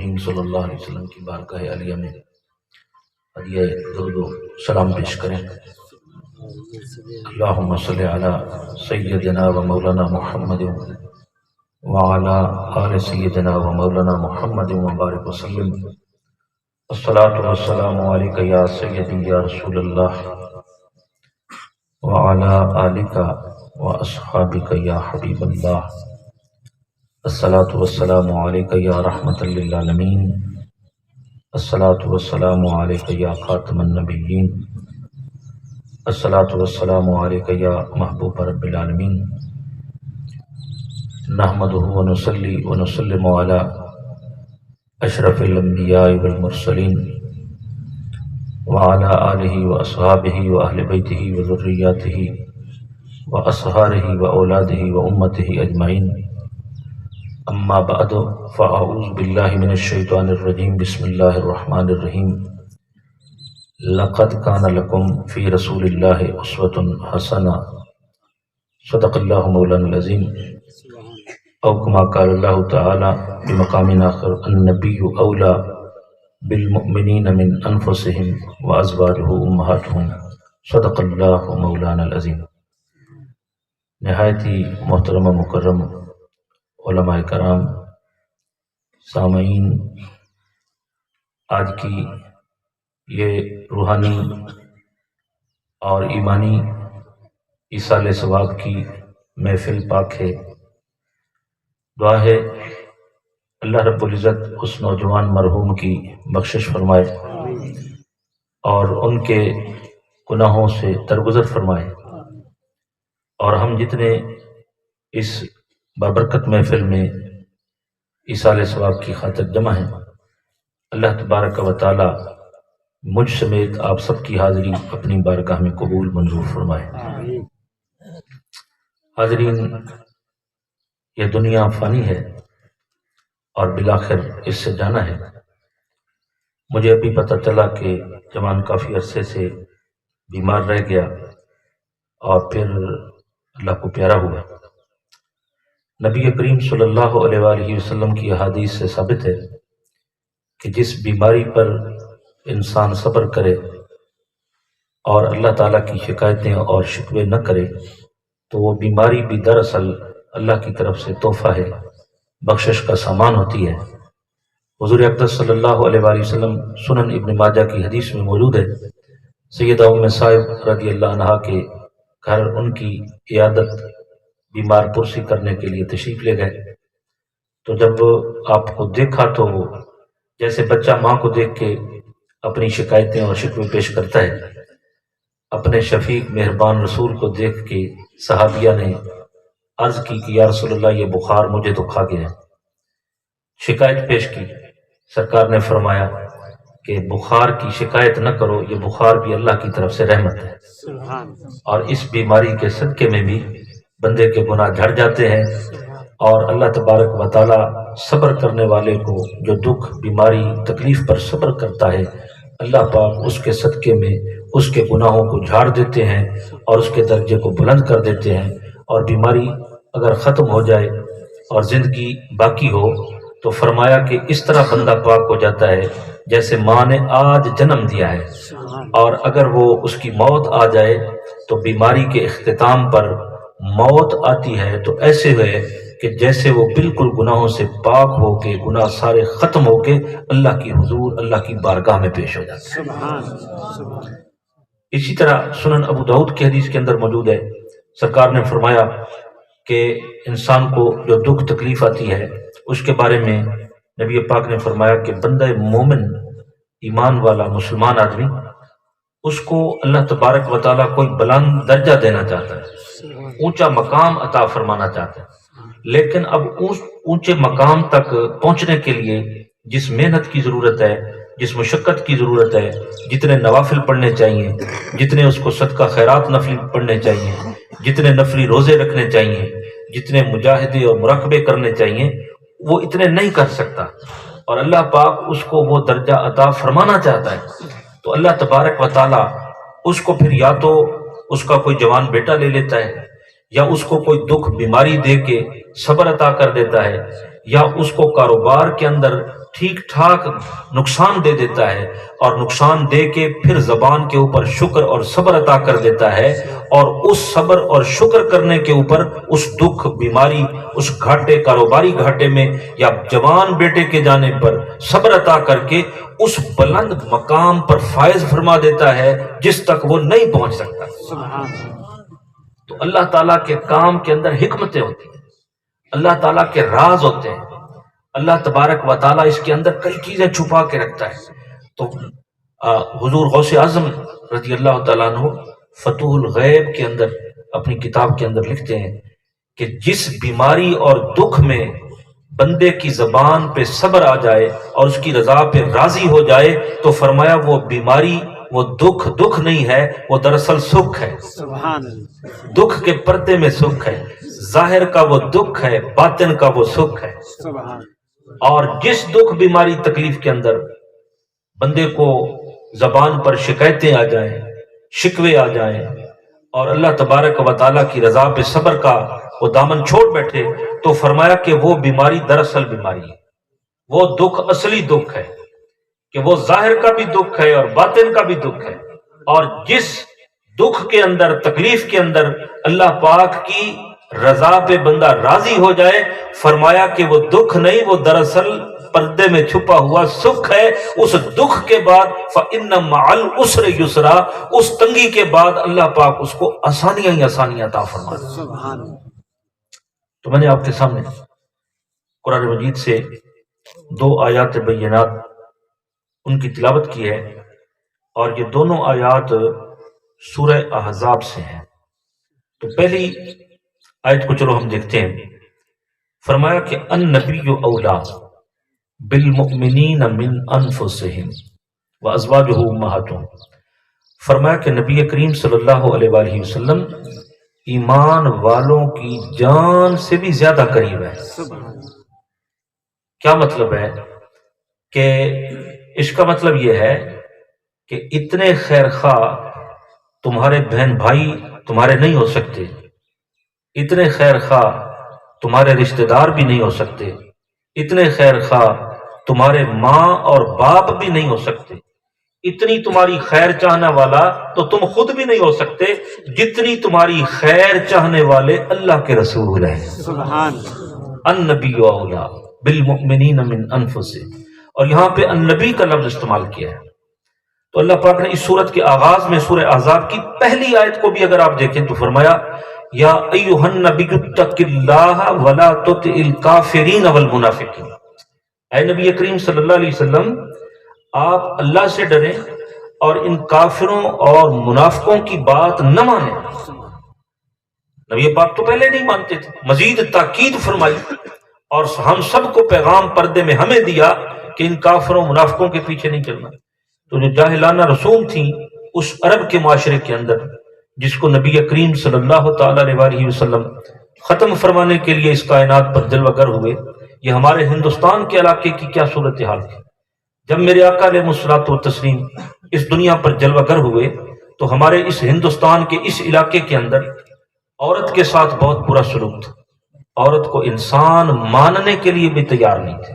رحیم صلی اللہ علیہ وسلم کی بارگاہ عالیہ میں ہدیہ درود و سلام پیش کریں۔ اللہم صلی علی سیدنا و مولانا محمد وعلی آل سیدنا و مولانا محمد وبارک وسلم۔ الصلاۃ والسلام علیک یا سیدی یا رسول اللہ وعلی آلک و اصحابک یا حبیب اللہ۔ الصلاۃ والسلام علیک یا رحمۃ للعالمین۔ الصلاۃ والسلام علیک یا خاتم النبیین۔ الصلاۃ والسلام علیک یا محبوب رب العالمین۔ نحمدہ ونصلی ونسلم علی اشرف الانبیاء والمرسلین وعلی آلہ واصحابہ واہل بیتہ وذریاتہ واصہارہ واولادہ وامتہ اجمعین۔ اما بعد فاعوذ باللہ من الشیطان الرجیم بسم اللہ الرحمن الرحیم۔ لقد کان لکم فی رسول اللہ اسوۃ حسنہ صدق اللہ مولانا العظیم۔ او کما قال اللہ تعالی بمقام آخر النبی اولی بالمؤمنین من انفسہم وازواجہ امہاتہم صدق اللہ مولانا العظیم۔ نہایت ہی محترم و مکرم علماء کرام، سامعین، آج کی یہ روحانی اور ایمانی ایصال ثواب کی محفل پاک ہے۔ دعا ہے اللہ رب العزت اس نوجوان مرحوم کی بخشش فرمائے اور ان کے گناہوں سے درگزر فرمائے، اور ہم جتنے اس بابرکت محفل میں ایصال ثواب کی خاطر جمع ہیں، اللہ تبارک و تعالی مجھ سمیت آپ سب کی حاضری اپنی بارگاہ میں قبول منظور فرمائے۔ حاضرین، یہ دنیا فانی ہے اور بالآخر اس سے جانا ہے۔ مجھے ابھی پتہ چلا کہ جوان کافی عرصے سے بیمار رہ گیا اور پھر اللہ کو پیارا ہوا۔ نبی کریم صلی اللہ علیہ وآلہ وسلم کی احادیث سے ثابت ہے کہ جس بیماری پر انسان صبر کرے اور اللہ تعالیٰ کی شکایتیں اور شکوے نہ کرے تو وہ بیماری بھی دراصل اللہ کی طرف سے تحفہ ہے، بخشش کا سامان ہوتی ہے۔ حضور اقدس صلی اللہ علیہ وآلہ وسلم سنن ابن ماجہ کی حدیث میں موجود ہے، سیدہ ام صائب رضی اللہ عنہا کے گھر ان کی عیادت بیمار پرسی کرنے کے لیے تشریف لے گئے، تو جب آپ کو دیکھا تو جیسے بچہ ماں کو دیکھ کے اپنی شکایتیں اور شکوے پیش کرتا ہے، اپنے شفیق مہربان رسول کو دیکھ کے صحابیہ نے عرض کی کہ یا رسول اللہ یہ بخار مجھے تو کھا گیا ہے۔ شکایت پیش کی، سرکار نے فرمایا کہ بخار کی شکایت نہ کرو، یہ بخار بھی اللہ کی طرف سے رحمت ہے، اور اس بیماری کے صدقے میں بھی بندے کے گناہ جھڑ جاتے ہیں، اور اللہ تبارک و تعالی صبر کرنے والے کو جو دکھ بیماری تکلیف پر صبر کرتا ہے، اللہ پاک اس کے صدقے میں اس کے گناہوں کو جھاڑ دیتے ہیں اور اس کے درجے کو بلند کر دیتے ہیں، اور بیماری اگر ختم ہو جائے اور زندگی باقی ہو تو فرمایا کہ اس طرح بندہ پاک ہو جاتا ہے جیسے ماں نے آج جنم دیا ہے، اور اگر وہ اس کی موت آ جائے تو بیماری کے اختتام پر موت آتی ہے تو ایسے ہوئے کہ جیسے وہ بالکل گناہوں سے پاک ہو کے، گناہ سارے ختم ہو کے اللہ کی حضور، اللہ کی بارگاہ میں پیش ہو جاتا ہے۔ اسی طرح سنن ابو داؤد کی حدیث کے اندر موجود ہے، سرکار نے فرمایا کہ انسان کو جو دکھ تکلیف آتی ہے اس کے بارے میں نبی پاک نے فرمایا کہ بندہ مومن، ایمان والا مسلمان آدمی، اس کو اللہ تبارک و تعالیٰ کوئی بلند درجہ دینا چاہتا ہے، اونچا مقام عطا فرمانا چاہتا ہے، لیکن اب اونچے مقام تک پہنچنے کے لیے جس محنت کی ضرورت ہے، جس مشقت کی ضرورت ہے، جتنے نوافل پڑھنے چاہیے، جتنے اس کو صدقہ خیرات نفلی پڑھنے چاہیے، جتنے نفلی روزے رکھنے چاہیے، جتنے مجاہدے اور مراقبے کرنے چاہیے، وہ اتنے نہیں کر سکتا، اور اللہ پاک اس کو وہ درجہ عطا فرمانا چاہتا ہے، تو اللہ تبارک و تعالی اس کو پھر یا تو اس کا کوئی جوان بیٹا لے لیتا ہے، یا اس کو کوئی دکھ بیماری دے کے صبر عطا کر دیتا ہے، یا اس کو کاروبار کے اندر ٹھیک ٹھاک نقصان دے دیتا ہے، اور نقصان دے کے پھر زبان کے اوپر شکر اور صبر عطا کر دیتا ہے، اور اس صبر اور شکر کرنے کے اوپر اس دکھ، بیماری، اس گھاٹے، کاروباری گھاٹے میں یا جوان بیٹے کے جانے پر صبر عطا کر کے اس بلند مقام پر فائز فرما دیتا ہے جس تک وہ نہیں پہنچ سکتا۔ تو اللہ تعالیٰ کے کام کے اندر حکمتیں ہوتی ہیں، اللہ تعالیٰ کے راز ہوتے ہیں، اللہ تبارک و تعالیٰ اس کے اندر کئی چیزیں چھپا کے رکھتا ہے۔ تو حضور غوث اعظم رضی اللہ تعالیٰ عنہ فتوح الغیب کے اندر اپنی کتاب کے اندر لکھتے ہیں کہ جس بیماری اور دکھ میں بندے کی زبان پہ صبر آ جائے اور اس کی رضا پہ راضی ہو جائے تو فرمایا وہ بیماری، وہ دکھ نہیں ہے، وہ دراصل سکھ ہے۔ سبحان اللہ، دکھ کے پردے میں سکھ ہے، ظاہر کا وہ دکھ ہے، باطن کا وہ سکھ ہے۔ سبحان اور جس دکھ، بیماری، تکلیف کے اندر بندے کو زبان پر شکایتیں آ جائیں، شکوے آ جائیں، اور اللہ تبارک و تعالیٰ کی رضا پہ صبر کا وہ دامن چھوڑ بیٹھے، تو فرمایا کہ وہ بیماری دراصل بیماری ہے، وہ دکھ اصلی دکھ ہے، کہ وہ ظاہر کا بھی دکھ ہے اور باطن کا بھی دکھ ہے۔ اور جس دکھ کے اندر، تکلیف کے اندر اللہ پاک کی رضا پہ بندہ راضی ہو جائے، فرمایا کہ وہ دکھ نہیں، وہ دراصل پردے میں چھپا ہوا سکھ ہے۔ اس دکھ کے بعد فَإِنَّ مَعَ الْعُسْرِ يُسْرًا، اس تنگی کے بعد اللہ پاک اس کو آسانیاں ہی آسانیاں عطا فرما دیتا ہے۔ سبحان اللہ، تو میں نے آپ کے سامنے قرآن مجید سے 2 آیات بینات ان کی تلاوت کی ہے، اور یہ دونوں آیات سورہ احزاب سے ہیں۔ تو پہلی آیت کو چلو ہم دیکھتے ہیں۔ فرمایا کہ النبی اولا بالمؤمنین من انفسہم وازواجہ امہاتہم، فرمایا کہ نبی کریم صلی اللہ علیہ وآلہ وسلم ایمان والوں کی جان سے بھی زیادہ قریب ہے۔ سبحان اللہ، کیا مطلب ہے؟ کہ اس کا مطلب یہ ہے کہ اتنے خیر خواہ تمہارے بہن بھائی تمہارے نہیں ہو سکتے، اتنے خیر خواہ تمہارے رشتہ دار بھی نہیں ہو سکتے، اتنے خیر خواہ تمہارے ماں اور باپ بھی نہیں ہو سکتے، اتنی تمہاری خیر چاہنے والا تو تم خود بھی نہیں ہو سکتے جتنی تمہاری خیر چاہنے والے اللہ کے رسول ہیں۔ سبحان اللہ، النبی اولا بالمؤمنین من انفسہم، اور یہاں پہ النبی کا لفظ استعمال کیا ہے۔ تو اللہ پاک نے اس سورت کے آغاز میں سورہ احزاب کی پہلی آیت کو بھی اگر آپ دیکھیں تو فرمایا یا ایھا النبی اتق اللہ ولا تطع الکافرین والمنافقین، اے نبی کریم صلی اللہ علیہ وسلم آپ اللہ سے ڈریں اور ان کافروں اور منافقوں کی بات نہ مانیں۔ نبی پاک تو پہلے نہیں مانتے تھے، مزید تاکید فرمائی اور ہم سب کو پیغام پردے میں ہمیں دیا کہ ان کافروں منافقوں کے پیچھے نہیں چلنا۔ تو جو جاہلانہ رسوم تھیں اس عرب کے معاشرے کے اندر، جس کو نبی کریم صلی اللہ تعالی علیہ وآلہ وسلم ختم فرمانے کے لیے اس کائنات پر جلوہ گر ہوئے، یہ ہمارے ہندوستان کے علاقے کی کیا صورتحال تھی؟ جب میرے آقا علیہ الصلوۃ والتسلیم اس دنیا پر جلوہ گر ہوئے تو ہمارے اس ہندوستان کے اس علاقے کے اندر عورت کے ساتھ بہت برا سلوک تھا، عورت کو انسان ماننے کے لیے بھی تیار نہیں تھے۔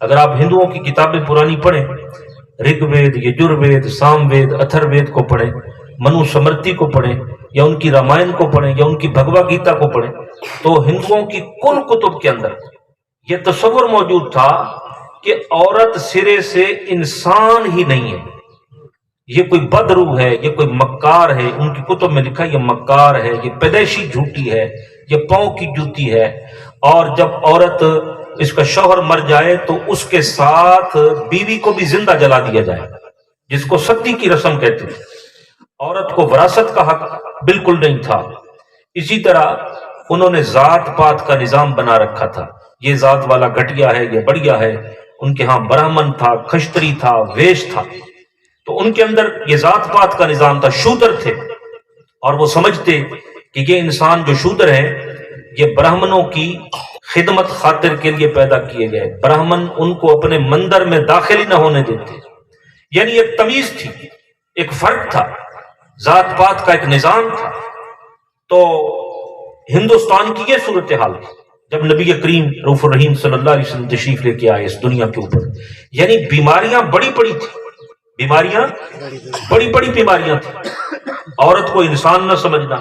اگر آپ ہندوؤں کی کتابیں پرانی پڑھیں، رگ وید، یجر وید، سام وید، اتھر وید کو پڑھیں، منو سمرتی کو پڑھیں، یا ان کی رامائن کو پڑھیں، یا ان کی بھگوا گیتا کو پڑھیں، تو ہندوؤں کی کل کتب کے اندر یہ تصور موجود تھا کہ عورت سرے سے انسان ہی نہیں ہے، یہ کوئی بدروح ہے، یہ کوئی مکار ہے۔ ان کی کتب میں لکھا یہ مکار ہے، یہ پیدائشی جھوٹی ہے، یہ پاؤں کی جوتی ہے، اور جب عورت اس کا شوہر مر جائے تو اس کے ساتھ بیوی کو بھی زندہ جلا دیا جائے، جس کو ستی کی رسم کہتے تھے۔ عورت کو وراثت کا حق بالکل نہیں تھا۔ اسی طرح انہوں نے ذات پات کا نظام بنا رکھا تھا، یہ ذات والا گھٹیا ہے، یہ بڑھیا ہے۔ ان کے ہاں برہمن تھا، کھشتری تھا، ویش تھا، تو ان کے اندر یہ ذات پات کا نظام تھا، شودر تھے، اور وہ سمجھتے کہ یہ انسان جو شودر ہیں یہ برہمنوں کی خدمت خاطر کے لیے پیدا کیے گئے، برہمن ان کو اپنے مندر میں داخل ہی نہ ہونے دیتے۔ یعنی ایک تمیز تھی، ایک فرق تھا، ذات پات کا ایک نظام تھا۔ تو ہندوستان کی یہ صورتحال تھی، جب نبی کریم رؤوف الرحیم صلی اللہ علیہ وسلم تشریف لے کے آئے اس دنیا کے اوپر، یعنی بیماریاں بڑی بڑی تھی، بیماریاں بڑی بڑی بیماریاں تھیں، عورت کو انسان نہ سمجھنا،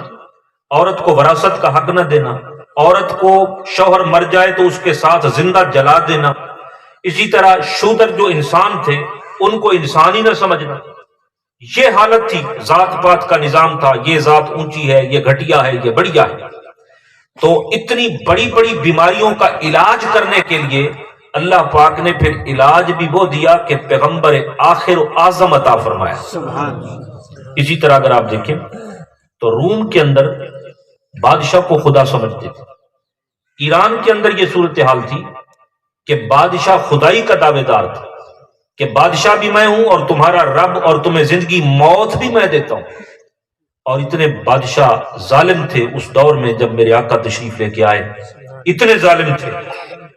عورت کو وراثت کا حق نہ دینا، عورت کو شوہر مر جائے تو اس کے ساتھ زندہ جلا دینا، اسی طرح شودر جو انسان تھے ان کو انسان ہی نہ سمجھنا، یہ حالت تھی، ذات پات کا نظام تھا، یہ ذات اونچی ہے، یہ گھٹیا ہے، یہ بڑھیا ہے۔ تو اتنی بڑی بڑی بیماریوں کا علاج کرنے کے لیے اللہ پاک نے پھر علاج بھی وہ دیا کہ پیغمبر آخر و اعظم عطا فرمایا۔ سبحان اللہ۔ اسی طرح اگر آپ دیکھیں تو روم کے اندر بادشاہ کو خدا سمجھتے تھے، ایران کے اندر یہ صورتحال تھی کہ بادشاہ خدائی کا دعوے دار تھا کہ بادشاہ بھی میں ہوں اور تمہارا رب، اور تمہیں زندگی موت بھی میں دیتا ہوں۔ اور اتنے بادشاہ ظالم تھے اس دور میں جب میرے آقا تشریف لے کے آئے، اتنے ظالم تھے،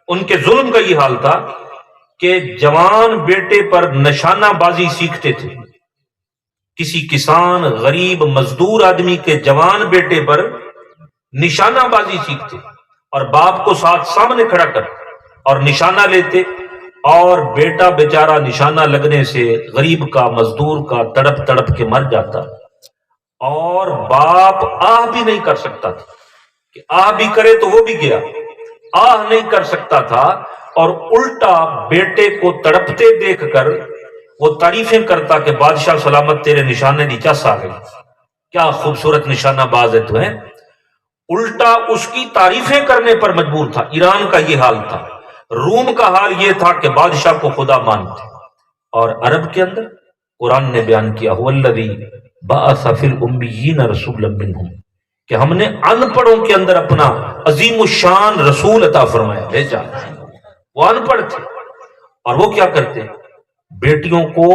ان کے ظلم کا یہ حال تھا کہ جوان بیٹے پر نشانہ بازی سیکھتے تھے۔ کسی کسان، غریب، مزدور آدمی کے جوان بیٹے پر نشانہ بازی سیکھتے اور باپ کو ساتھ سامنے کھڑا کر اور نشانہ لیتے، اور بیٹا بیچارہ نشانہ لگنے سے غریب کا، مزدور کا تڑپ تڑپ کے مر جاتا، اور باپ آہ بھی نہیں کر سکتا تھا کہ آہ بھی کرے تو وہ بھی گیا، آہ نہیں کر سکتا تھا، اور الٹا بیٹے کو تڑپتے دیکھ کر وہ تعریفیں کرتا کہ بادشاہ سلامت، تیرے نشانے دی چس آ گئی، کیا خوبصورت نشانہ باز ہے تو ہے۔ الٹا اس کی تعریفیں کرنے پر مجبور تھا۔ ایران کا یہ حال تھا، روم کا حال یہ تھا کہ بادشاہ کو خدا مانتے، اور عرب کے اندر قرآن نے بیان کیا هو الذی بعث فی الامیین رسولا منہم، کہ ہم نے ان پڑھوں کے اندر اپنا عظیم الشان رسول عطا فرمایا، بھیجا۔ وہ ان پڑھ تھے اور وہ کیا کرتے، بیٹیوں کو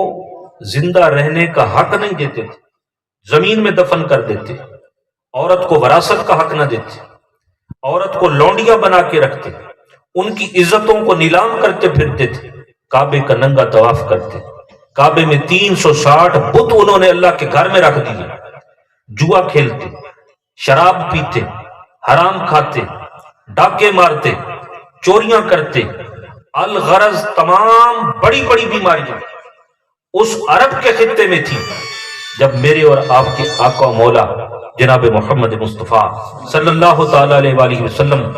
زندہ رہنے کا حق نہیں دیتے تھے، زمین میں دفن کر دیتے، عورت کو وراثت کا حق نہ دیتے، عورت کو لونڈیاں بنا کے رکھتے، ان کی عزتوں کو نیلام کرتے پھرتے تھے، کعبے کا ننگا طواف کرتے، کعبے میں 360 بت انہوں نے اللہ کے گھر میں رکھ دیے، جوا کھیلتے، شراب پیتے، حرام کھاتے، ڈاکے مارتے، چوریاں کرتے، الغرض تمام بڑی بڑی بیماریاں اس عرب کے خطے میں تھی۔ جب میرے اور آپ کے آقا و مولا جناب محمد مصطفیٰ صلی اللہ تعالی علیہ وآلہ وسلم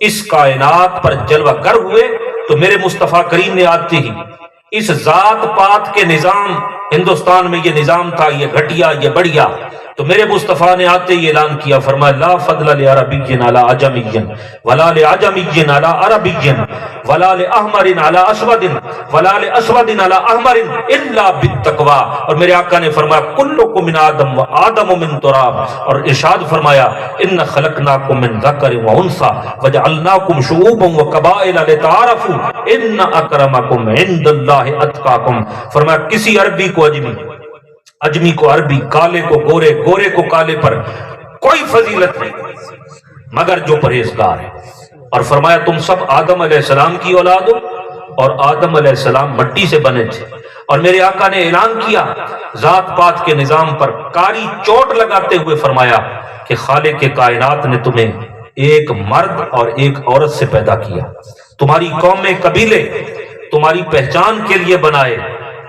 اس کائنات پر جلوہ گر ہوئے تو میرے مصطفیٰ کریم نے آتے ہی اس ذات پات کے نظام، ہندوستان میں یہ نظام تھا، یہ گھٹیا، یہ بڑھیا، تو میرے مصطفیٰ نے آتے ہی اعلان کیا، فرمایا لا فضل لعربی علی عجمی ولا لعجمی علی عربی ولا لاحمر علی اسود ولا لاسود علی احمر الا بالتقوی، اور میرے آقا نے فرمایا کلکم من آدم و آدم من تراب، اور ارشاد فرمایا ان خلقناکم من ذکر و انثی وجعلناکم شعوبا و قبائل لتعارفوا ان اکرمکم عند اللہ اتقاکم، فرمایا کسی عربی کو اجمی کو عربی، کالے کو گورے، گورے کو کالے پر کوئی فضیلت نہیں مگر جو پرہیزگار ہے، اور فرمایا تم سب آدم علیہ السلام کی اولاد ہو، اور آدم علیہ السلام مٹی سے بنے تھے، اور میرے آقا نے اعلان کیا ذات پات کے نظام پر کاری چوٹ لگاتے ہوئے فرمایا کہ خالق کائنات نے تمہیں ایک مرد اور ایک عورت سے پیدا کیا، تمہاری قومیں، قبیلے تمہاری پہچان کے لیے بنائے،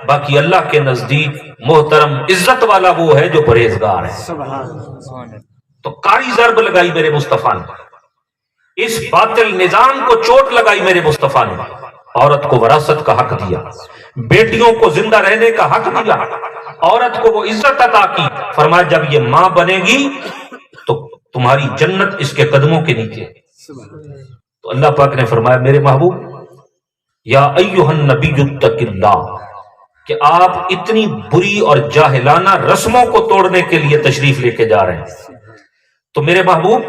باقی اللہ کے نزدیک محترم عزت والا وہ ہے جو پرہیزگار ہے۔ تو کاری ضرب لگائی میرے مصطفیٰ نے، اس باطل نظام کو چوٹ لگائی میرے مصطفیٰ نے، عورت کو وراثت کا حق دیا، بیٹیوں کو زندہ رہنے کا حق دیا، عورت کو وہ عزت عطا کی، فرمایا جب یہ ماں بنے گی تو تمہاری جنت اس کے قدموں کے نیچے۔ تو اللہ پاک نے فرمایا میرے محبوب یا ایھا النبی اتق اللہ، کہ آپ اتنی بری اور جاہلانہ رسموں کو توڑنے کے لیے تشریف لے کے جا رہے ہیں، تو میرے محبوب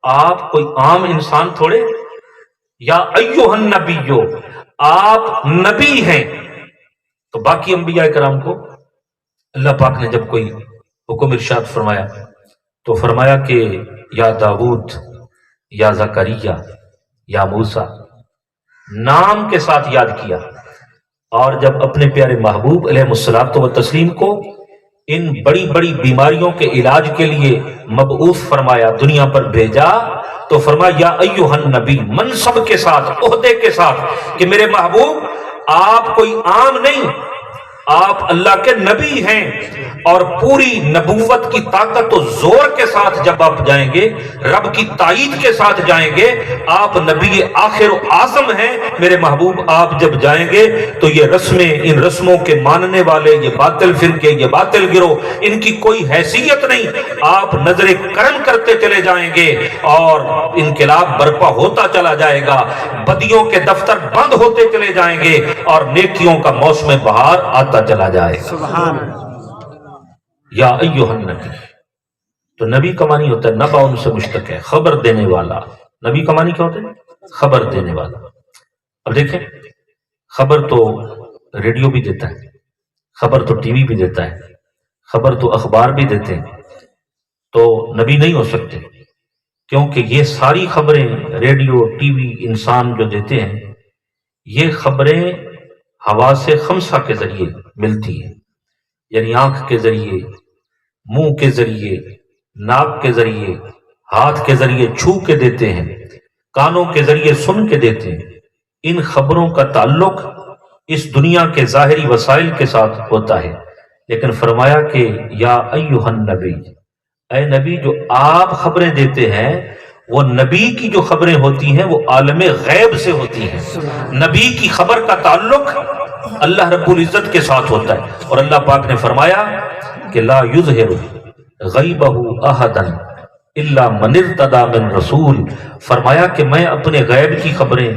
آپ کوئی عام انسان تھوڑے، یا ایھا النبی، آپ نبی ہیں۔ تو باقی انبیاء کرام کو اللہ پاک نے جب کوئی حکم ارشاد فرمایا تو فرمایا کہ یا داؤد، یا زکریا، یا موسیٰ، نام کے ساتھ یاد کیا، اور جب اپنے پیارے محبوب علیہ الصلوۃ والتسلیم کو ان بڑی بڑی بیماریوں کے علاج کے لیے مبعوث فرمایا، دنیا پر بھیجا، تو فرمایا یا ایھا النبی، منصب کے ساتھ، عہدے کے ساتھ، کہ میرے محبوب آپ کوئی عام نہیں، آپ اللہ کے نبی ہیں، اور پوری نبوت کی طاقت و زور کے ساتھ جب آپ جائیں گے، رب کی تائید کے ساتھ جائیں گے، آپ نبی آخر و اعظم ہیں میرے محبوب، آپ جب جائیں گے تو یہ رسمیں، ان رسموں کے ماننے والے، یہ باطل فرقے، یہ باطل گروہ، ان کی کوئی حیثیت نہیں، آپ نظر کرم کرتے چلے جائیں گے اور انقلاب برپا ہوتا چلا جائے گا، بدیوں کے دفتر بند ہوتے چلے جائیں گے اور نیکیوں کا موسم بہار آتا چلا جائے گا۔ سبحان اللہ۔ یا ایھا النبی، تو نبی کا معنی ہوتا ہے نبا، ان سے مشتق ہے، خبر دینے والا۔ نبی کا معنی کیا ہوتا ہے؟ خبر دینے والا۔ اب دیکھیں، خبر تو ریڈیو بھی دیتا ہے، خبر تو ٹی وی بھی دیتا ہے، خبر تو اخبار بھی دیتے ہیں، تو نبی نہیں ہو سکتے، کیونکہ یہ ساری خبریں ریڈیو، ٹی وی، انسان جو دیتے ہیں، یہ خبریں حواس خمسہ کے ذریعے ملتی ہیں، یعنی آنکھ کے ذریعے، منہ کے ذریعے، ناک کے ذریعے، ہاتھ کے ذریعے چھو کے دیتے ہیں، کانوں کے ذریعے سن کے دیتے ہیں۔ ان خبروں کا تعلق اس دنیا کے ظاہری وسائل کے ساتھ ہوتا ہے، لیکن فرمایا کہ یا ایھا النبی، اے نبی جو آپ خبریں دیتے ہیں، وہ نبی کی جو خبریں ہوتی ہیں وہ عالم غیب سے ہوتی ہیں۔ نبی کی خبر کا تعلق اللہ رب العزت کے ساتھ ہوتا ہے، اور اللہ پاک نے فرمایا کہ لا یظہر غیبہ احدا الا من ارتضی من رسول، فرمایا کہ میں اپنے غیب کی خبریں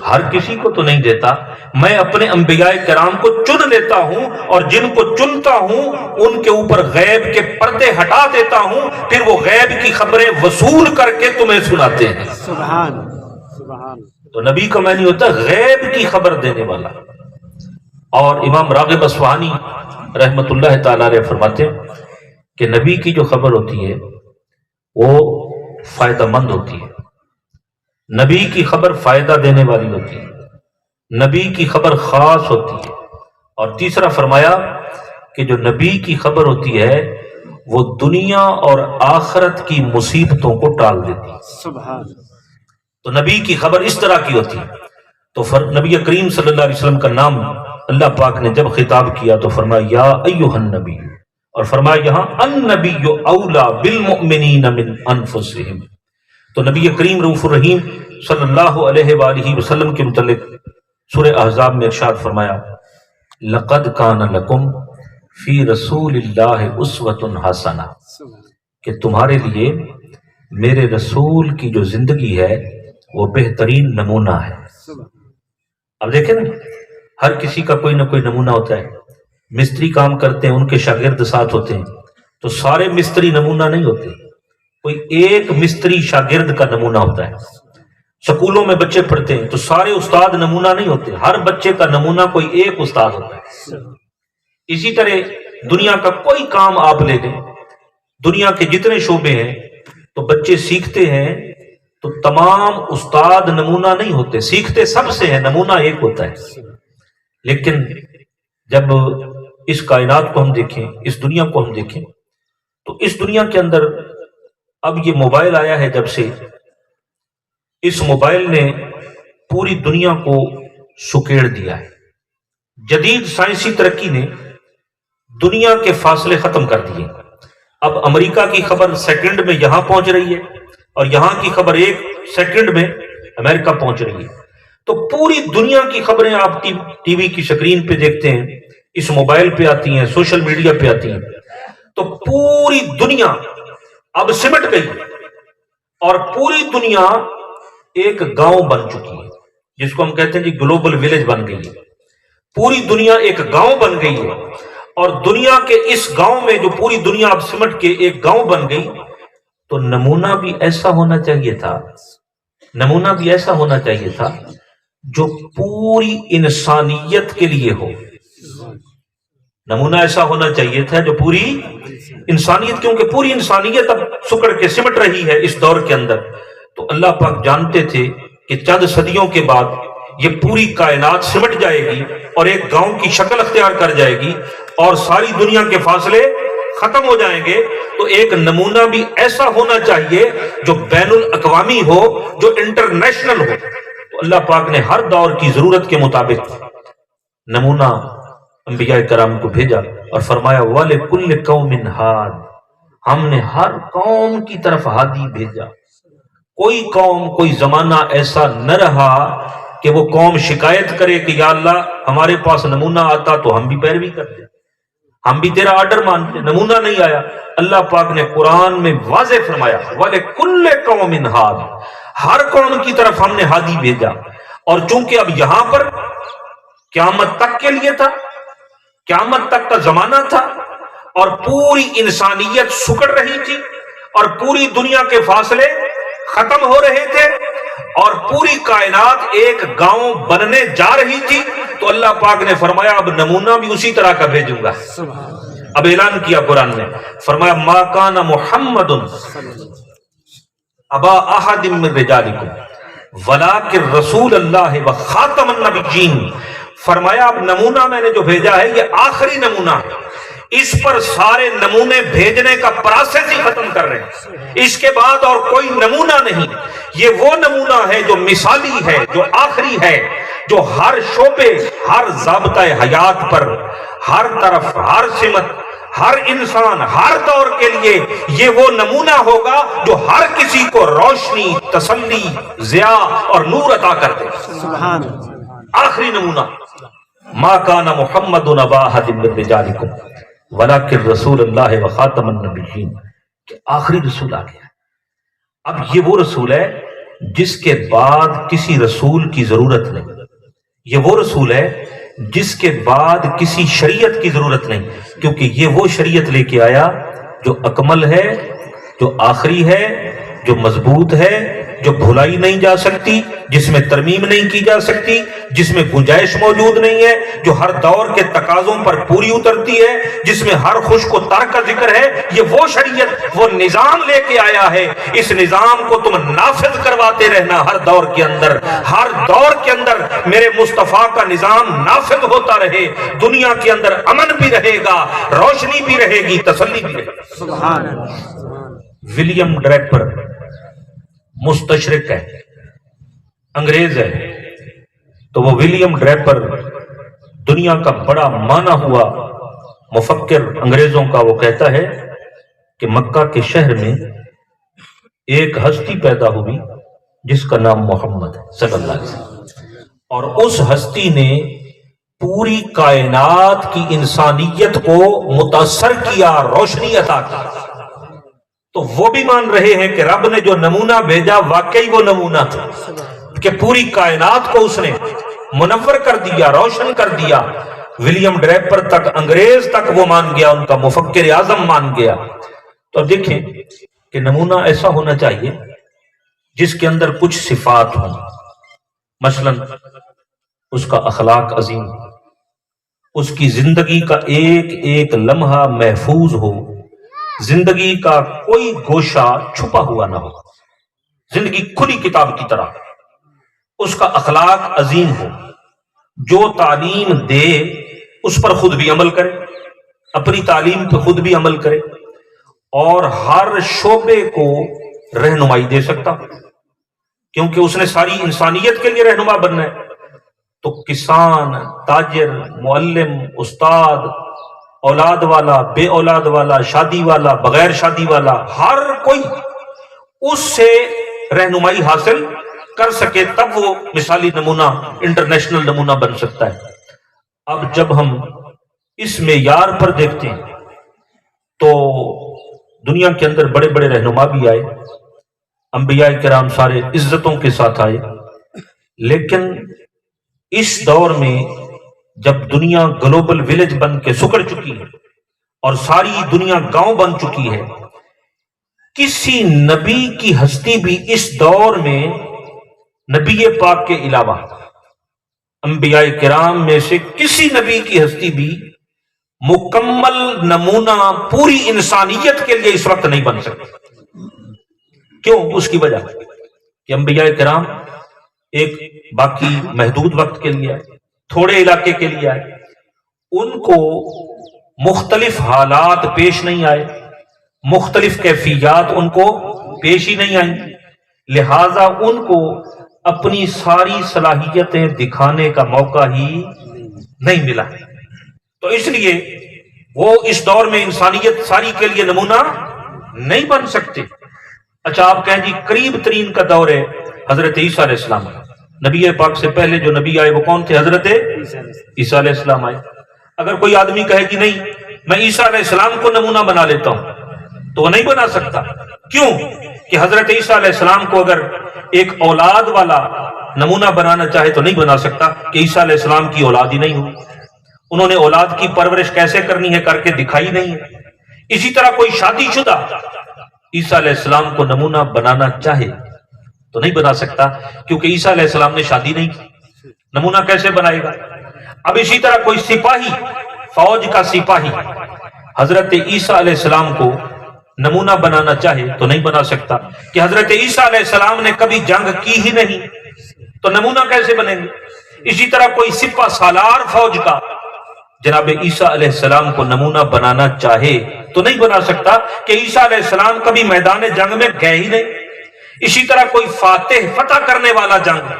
ہر کسی کو تو نہیں دیتا، میں اپنے انبیاء کرام کو چن لیتا ہوں، اور جن کو چنتا ہوں ان کے اوپر غیب کے پردے ہٹا دیتا ہوں، پھر وہ غیب کی خبریں وصول کر کے تمہیں سناتے ہیں۔ سبحان سبحان۔ تو نبی کا معنی ہوتا ہے غیب کی خبر دینے والا۔ اور امام راغب اصفہانی رحمت اللہ تعالی علیہ فرماتے ہیں کہ نبی کی جو خبر ہوتی ہے وہ فائدہ مند ہوتی ہے، نبی کی خبر فائدہ دینے والی ہوتی ہے، نبی کی خبر خاص ہوتی ہے، اور تیسرا فرمایا کہ جو نبی کی خبر ہوتی ہے وہ دنیا اور آخرت کی مصیبتوں کو ٹال دیتی ہے۔ سبحان۔ تو نبی کی خبر اس طرح کی ہوتی ہے۔ تو نبی کریم صلی اللہ علیہ وسلم کا نام اللہ پاک نے جب خطاب کیا تو فرمایا یا ایھا النبی، اور فرمایا یہاں النبی اولا بالمؤمنین من انفسہم۔ تو نبی کریم رؤوف الرحیم صلی اللہ علیہ وآلہ وسلم کے متعلق سورہ احزاب میں ارشاد فرمایا لقد کان لکم فی رسول اللہ اسوۃ حسنہ، کہ تمہارے لیے میرے رسول کی جو زندگی ہے وہ بہترین نمونہ ہے۔ اب دیکھیں نا، ہر کسی کا کوئی نہ کوئی نمونہ ہوتا ہے، مستری کام کرتے ہیں ان کے شاگرد ساتھ ہوتے ہیں، تو سارے مستری نمونہ نہیں ہوتے، کوئی ایک مستری شاگرد کا نمونہ ہوتا ہے۔ سکولوں میں بچے پڑھتے ہیں تو سارے استاد نمونہ نہیں ہوتے، ہر بچے کا نمونہ کوئی ایک استاد ہوتا ہے۔ اسی طرح دنیا کا کوئی کام آپ لے لیں، دنیا کے جتنے شعبے ہیں تو بچے سیکھتے ہیں تو تمام استاد نمونہ نہیں ہوتے، سیکھتے سب سے ہیں، نمونہ ایک ہوتا ہے۔ لیکن جب اس کائنات کو ہم دیکھیں، اس دنیا کو ہم دیکھیں، تو اس دنیا کے اندر اب یہ موبائل آیا ہے، جب سے اس موبائل نے پوری دنیا کو سکیڑ دیا ہے۔ جدید سائنسی ترقی نے دنیا کے فاصلے ختم کر دیے۔ اب امریکہ کی خبر سیکنڈ میں یہاں پہنچ رہی ہے، اور یہاں کی خبر ایک سیکنڈ میں امریکہ پہنچ رہی ہے۔ تو پوری دنیا کی خبریں آپ ٹی وی کی سکرین پہ دیکھتے ہیں، اس موبائل پہ آتی ہیں، سوشل میڈیا پہ آتی ہیں، تو پوری دنیا اب سمٹ گئی، اور پوری دنیا ایک گاؤں بن چکی ہے، جس کو ہم کہتے ہیں جی گلوبل ولیج بن گئی ہے۔ پوری دنیا ایک گاؤں بن گئی ہے، اور دنیا کے اس گاؤں میں جو پوری دنیا اب سمٹ کے ایک گاؤں بن گئی، تو نمونہ بھی ایسا ہونا چاہیے تھا، نمونہ بھی ایسا ہونا چاہیے تھا جو پوری انسانیت کے لیے ہو۔ نمونہ ایسا ہونا چاہیے تھا جو پوری انسانیت، کیونکہ پوری انسانیت اب سکڑ کے سمٹ رہی ہے اس دور کے اندر، تو اللہ پاک جانتے تھے کہ چند صدیوں کے بعد یہ پوری کائنات سمٹ جائے گی اور ایک گاؤں کی شکل اختیار کر جائے گی، اور ساری دنیا کے فاصلے ختم ہو جائیں گے تو ایک نمونہ بھی ایسا ہونا چاہیے جو بین الاقوامی ہو، جو انٹرنیشنل ہو۔ تو اللہ پاک نے ہر دور کی ضرورت کے مطابق نمونہ انبیاء کرام کو بھیجا اور فرمایا وَلِكُلِّ قَوْمٍ ہاد، ہم نے ہر قوم کی طرف ہادی بھیجا۔ کوئی قوم، کوئی زمانہ ایسا نہ رہا کہ وہ قوم شکایت کرے کہ یا اللہ ہمارے پاس نمونہ آتا تو ہم بھی پیروی کرتے، ہم بھی تیرا آرڈر مانتے، نمونہ نہیں آیا۔ اللہ پاک نے قرآن میں واضح فرمایا وَلِكُلِّ قَوْمٍ ہاد، ہر قوم کی طرف ہم نے ہادی بھیجا۔ اور چونکہ اب یہاں پر قیامت تک کے لیے تھا، قیامت تک کا زمانہ تھا، اور پوری انسانیت سکڑ رہی تھی، اور پوری دنیا کے فاصلے ختم ہو رہے تھے، اور پوری کائنات ایک گاؤں بننے جا رہی تھی، تو اللہ پاک نے فرمایا اب نمونہ بھی اسی طرح کا بھیجوں گا۔ اب اعلان کیا قرآن نے، فرمایا ما کان محمد ابا احد من رجالکم ولکن رسول اللہ و خاتم النبیین۔ فرمایا اب نمونہ میں نے جو بھیجا ہے یہ آخری نمونہ ہے، اس پر سارے نمونے بھیجنے کا پروسیس ہی ختم کر رہے ہیں، اس کے بعد اور کوئی نمونہ نہیں۔ یہ وہ نمونہ ہے جو مثالی ہے، جو آخری ہے، جو ہر شعبے، ہر ضابطۂ حیات پر، ہر طرف، ہر سمت، ہر انسان، ہر دور کے لیے یہ وہ نمونہ ہوگا جو ہر کسی کو روشنی، تسلی، ضیاء اور نور عطا کر دے۔ سبحان آخری نمونہ ما کان محمد ابا احد من رجالکم ولکن رسول اللہ و خاتم النبیین، کہ آخری رسول آ گیا۔ اب یہ وہ رسول ہے جس کے بعد کسی رسول کی ضرورت نہیں، یہ وہ رسول ہے جس کے بعد کسی شریعت کی ضرورت نہیں، کیونکہ یہ وہ شریعت لے کے آیا جو اکمل ہے، جو آخری ہے، جو مضبوط ہے، جو بھلائی نہیں جا سکتی، جس میں ترمیم نہیں کی جا سکتی، جس میں گنجائش موجود نہیں ہے، جو ہر دور کے تقاضوں پر پوری اترتی ہے، جس میں ہر خوش کو تر کا ذکر ہے۔ یہ وہ شریعت، وہ نظام لے کے آیا ہے، اس نظام کو تم نافذ کرواتے رہنا ہر دور کے اندر، ہر دور کے اندر میرے مصطفیٰ کا نظام نافذ ہوتا رہے، دنیا کے اندر امن بھی رہے گا، روشنی بھی رہے گی، تسلی بھی رہے گی۔ سبحان ولیم ڈریپر مستشرق ہے، انگریز ہے، تو وہ ولیم ڈریپر دنیا کا بڑا مانا ہوا مفکر انگریزوں کا، وہ کہتا ہے کہ مکہ کے شہر میں ایک ہستی پیدا ہوئی جس کا نام محمد ہے صلی اللہ علیہ وسلم، اور اس ہستی نے پوری کائنات کی انسانیت کو متاثر کیا، روشنی عطا کی۔ تو وہ بھی مان رہے ہیں کہ رب نے جو نمونہ بھیجا واقعی وہ نمونہ تھا، کہ پوری کائنات کو اس نے منور کر دیا، روشن کر دیا۔ ولیم ڈریپر تک، انگریز تک وہ مان گیا، ان کا مفکر اعظم مان گیا۔ تو دیکھیں کہ نمونہ ایسا ہونا چاہیے جس کے اندر کچھ صفات ہوں، مثلا اس کا اخلاق عظیم، اس کی زندگی کا ایک ایک لمحہ محفوظ ہو، زندگی کا کوئی گوشہ چھپا ہوا نہ ہو، زندگی کھلی کتاب کی طرح، اس کا اخلاق عظیم ہو، جو تعلیم دے اس پر خود بھی عمل کرے، اپنی تعلیم پہ خود بھی عمل کرے، اور ہر شعبے کو رہنمائی دے سکتا ہو، کیونکہ اس نے ساری انسانیت کے لیے رہنما بننا ہے۔ تو کسان، تاجر، معلم، استاد، اولاد والا، بے اولاد والا، شادی والا، بغیر شادی والا، ہر کوئی اس سے رہنمائی حاصل کر سکے، تب وہ مثالی نمونہ، انٹرنیشنل نمونہ بن سکتا ہے۔ اب جب ہم اس معیار پر دیکھتے ہیں تو دنیا کے اندر بڑے بڑے رہنما بھی آئے، انبیاء کرام سارے عزتوں کے ساتھ آئے، لیکن اس دور میں جب دنیا گلوبل ولیج بن کے سکڑ چکی ہے اور ساری دنیا گاؤں بن چکی ہے، کسی نبی کی ہستی بھی اس دور میں نبی پاک کے علاوہ انبیاء کرام میں سے کسی نبی کی ہستی بھی مکمل نمونہ پوری انسانیت کے لیے اس وقت نہیں بن سکتی۔ کیوں؟ اس کی وجہ کہ انبیاء کرام ایک باقی محدود وقت کے لیے آئے، تھوڑے علاقے کے لیے آئے، ان کو مختلف حالات پیش نہیں آئے، مختلف کیفیات ان کو پیش ہی نہیں آئیں، لہذا ان کو اپنی ساری صلاحیتیں دکھانے کا موقع ہی نہیں ملا۔ تو اس لیے وہ اس دور میں انسانیت ساری کے لیے نمونہ نہیں بن سکتے۔ اچھا آپ کہیں جی قریب ترین کا دور ہے حضرت عیسیٰ علیہ السلام، نبی پاک سے پہلے جو نبی آئے وہ کون تھے؟ حضرت عیسیٰ علیہ السلام آئے۔ اگر کوئی آدمی کہے کہ نہیں میں عیسیٰ علیہ السلام کو نمونہ بنا لیتا ہوں تو وہ نہیں بنا سکتا۔ کیوں کہ حضرت عیسیٰ علیہ السلام کو اگر ایک اولاد والا نمونہ بنانا چاہے تو نہیں بنا سکتا کہ عیسیٰ علیہ السلام کی اولاد ہی نہیں ہوئی، انہوں نے اولاد کی پرورش کیسے کرنی ہے کر کے دکھائی نہیں ہے۔ اسی طرح کوئی شادی شدہ عیسیٰ علیہ السلام کو نمونہ بنانا چاہے تو نہیں بنا سکتا، کیونکہ عیسیٰ علیہ السلام نے شادی نہیں کی، نمونہ کیسے بنائے گا؟ اب اسی طرح کوئی سپاہی، فوج کا سپاہی حضرت عیسیٰ علیہ السلام کو نمونہ بنانا چاہے تو نہیں بنا سکتا کہ حضرت عیسیٰ علیہ السلام نے کبھی جنگ کی ہی نہیں، تو نمونہ کیسے بنے گے؟ اسی طرح کوئی سپہ سالار فوج کا جناب عیسیٰ علیہ السلام کو نمونہ بنانا چاہے تو نہیں بنا سکتا کہ عیسیٰ علیہ السلام کبھی میدان جنگ میں گئے ہی نہیں۔ اسی طرح کوئی فاتح، فتح کرنے والا جنگ،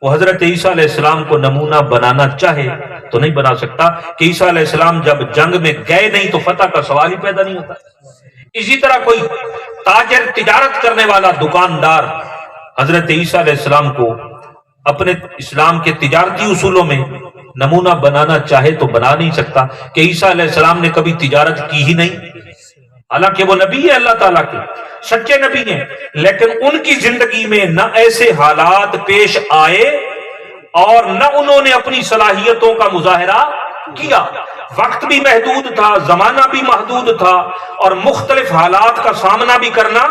وہ حضرت عیسیٰ علیہ السلام کو نمونہ بنانا چاہے تو نہیں بنا سکتا کہ عیسیٰ علیہ السلام جب جنگ میں گئے نہیں تو فتح کا سوال ہی پیدا نہیں ہوتا۔ اسی طرح کوئی تاجر، تجارت کرنے والا دکاندار حضرت عیسیٰ علیہ السلام کو اپنے اسلام کے تجارتی اصولوں میں نمونہ بنانا چاہے تو بنا نہیں سکتا کہ عیسیٰ علیہ السلام نے کبھی تجارت کی ہی نہیں، حالانکہ وہ نبی ہے اللہ تعالیٰ کے، سچے نبی ہیں، لیکن ان کی زندگی میں نہ ایسے حالات پیش آئے اور نہ انہوں نے اپنی صلاحیتوں کا مظاہرہ کیا۔ وقت بھی محدود تھا، زمانہ بھی محدود تھا، اور مختلف حالات کا سامنا بھی کرنا